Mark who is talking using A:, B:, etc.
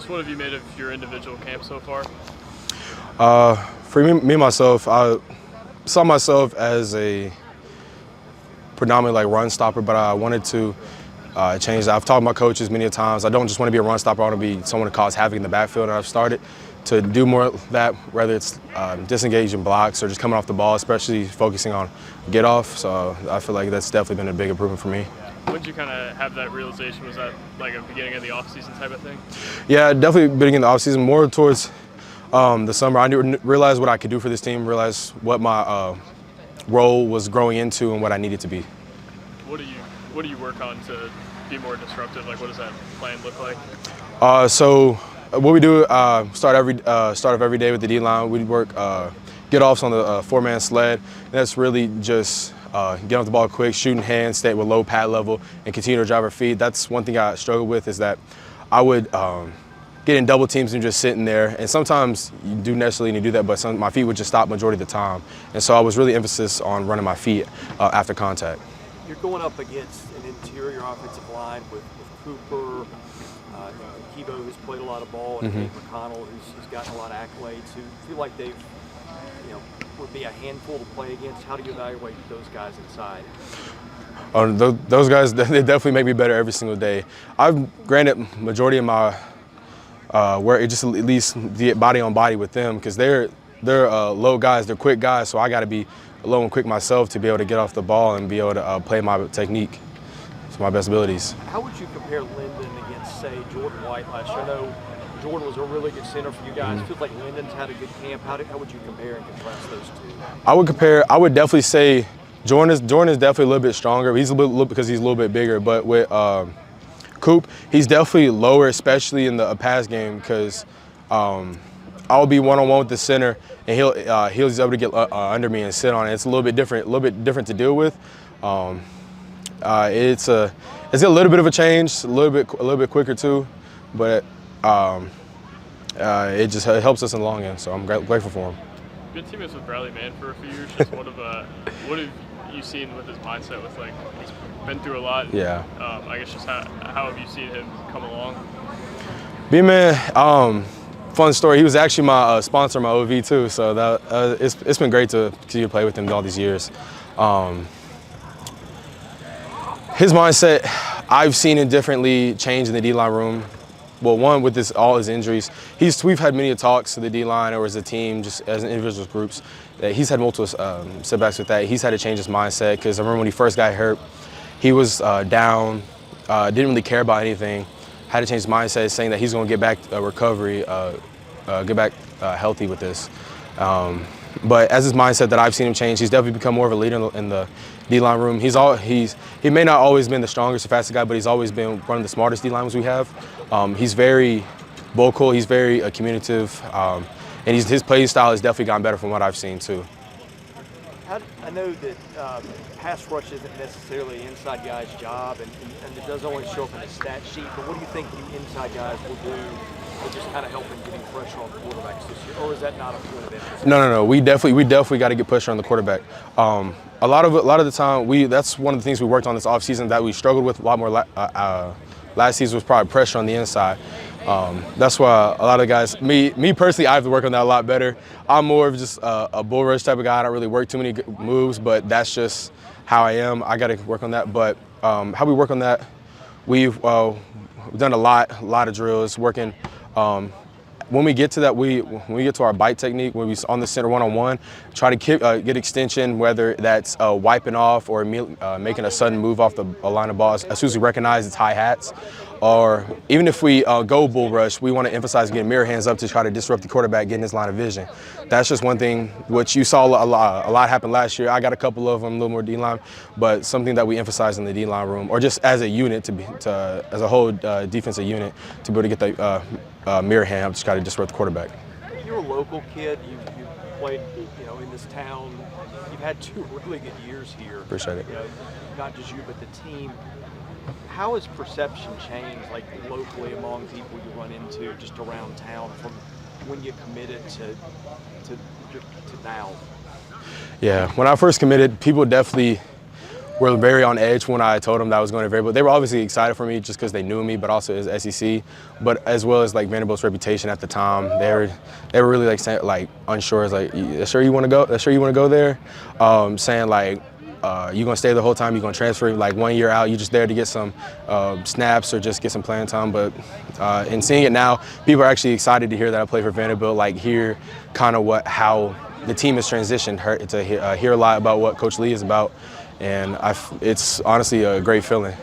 A: what have you made of your individual camp so far?
B: For me myself, I saw myself as a predominantly like run stopper, but I wanted to change that. I've talked to my coaches many times. I don't just want to be a run stopper. I want to be someone to cause havoc in the backfield, and I've started to do more of that, whether it's disengaging blocks or just coming off the ball, especially focusing on get off. So I feel like that's definitely been a big improvement for me.
A: When did you kind of have that realization? Was that like a beginning of the offseason type of thing?
B: Yeah, definitely beginning of the offseason, more towards the summer. I realized what I could do for this team, realized what my role was growing into and what I needed to be.
A: What do you work on to be more disruptive? Like, what does that plan look like?
B: So what we do, start off every day with the D-line. We work get-offs on the four-man sled. And that's really just get off the ball quick, shooting hands, stay with low pad level, and continue to drive our feet. That's one thing I struggle with, is that I would get in double teams and just sitting there. And sometimes you do necessarily need to do that, but my feet would just stop majority of the time. And so I was really emphasis on running my feet after contact.
C: You're going up against an interior offensive line with Cooper, Kibo, who's played a lot of ball, and Nate McConnell, who's gotten a lot of accolades, who feel like they've, would be a handful to play against. How do you evaluate those guys inside?
B: Those guys, they definitely make me better every single day. I've granted majority of my work, just at least get body on body with them, because they're low guys, they're quick guys, so I got to be low and quick myself to be able to get off the ball and be able to play my technique to my best abilities.
C: How would you compare Linden against, say, Jordan White last year? I know Jordan was a really good center for you guys. It feels like Linden's had a good camp. How would you compare and contrast those two?
B: I would definitely say Jordan is definitely a little bit stronger. He's a little because he's a little bit bigger, but with Coop, he's definitely lower, especially in the pass game, because I'll be one-on-one with the center, and he'll be able to get under me and sit on it. It's a little bit different to deal with. It's a little bit of a change, a little bit quicker too, but it just helps us in the long end. So I'm grateful for him.
A: Good teammates with Bradley Mann for a few years. Just what have you seen with his mindset? With like, he's been through a lot.
B: Yeah.
A: I guess just how have you seen him come along?
B: B-Man, fun story. He was actually my sponsor, my OV too. So that it's been great to continue to play with him all these years. His mindset, I've seen it differently change in the D-line room. Well, one, with all his injuries, we've had many talks to the D-line or as a team, just as individual groups, that he's had multiple setbacks with that. He's had to change his mindset, because I remember when he first got hurt, he was down, didn't really care about anything, had to change his mindset, saying that he's going to get back recovery, get back healthy with this. But as his mindset that I've seen him change, he's definitely become more of a leader in the D-line room. He may not always been the strongest or fastest guy, but he's always been one of the smartest D-linemen we have. He's very vocal, he's very communicative, and his play style has definitely gotten better from what I've seen too.
C: I know that pass rush isn't necessarily an inside guy's job, and it does only show up in the stat sheet, but what do you think you inside guys will do to just kind of help in getting pressure on quarterbacks this year, or is that not a point of emphasis?
B: No. We definitely got to get pressure on the quarterback. A lot of the time, that's one of the things we worked on this offseason that we struggled with a lot more last season, was probably pressure on the inside. That's why a lot of guys, me personally, I have to work on that a lot better. I'm more of just a bull rush type of guy. I don't really work too many moves, but that's just how I am. I got to work on that. But how we work on that, we've done a lot of drills, working. When we get to that, when we get to our bite technique, when we on the center one-on-one, try to get extension, whether that's wiping off or making a sudden move off the line of balls as soon as we recognize it's high hats. Or even if we go bull rush, we want to emphasize getting mirror hands up to try to disrupt the quarterback, getting his line of vision. That's just one thing which you saw a lot happen last year. I got a couple of them, a little more D-line, but something that we emphasize in the D-line room, or just as a unit, as a whole defensive unit, to be able to get the mirror hand up to try to disrupt the quarterback.
C: You're a local kid. You played, in this town. You've had 2 really good years here.
B: Appreciate it.
C: Not just you, but the team. How has perception changed, like locally among people you run into just around town, from when you committed to now?
B: Yeah, when I first committed, people definitely were very on edge when I told them that I was going to Vanderbilt. They were obviously excited for me just because they knew me, but also as SEC, but as well as like Vanderbilt's reputation at the time. They were really like saying, like unsure, like, sure you want to go? Sure you want to go there? Saying like, you gonna stay the whole time? You gonna transfer like 1 year out? You just there to get some snaps or just get some playing time? But in seeing it now, people are actually excited to hear that I play for Vanderbilt. Like hear kind of how the team has transitioned. To hear a lot about what Coach Lee is about, and it's honestly a great feeling.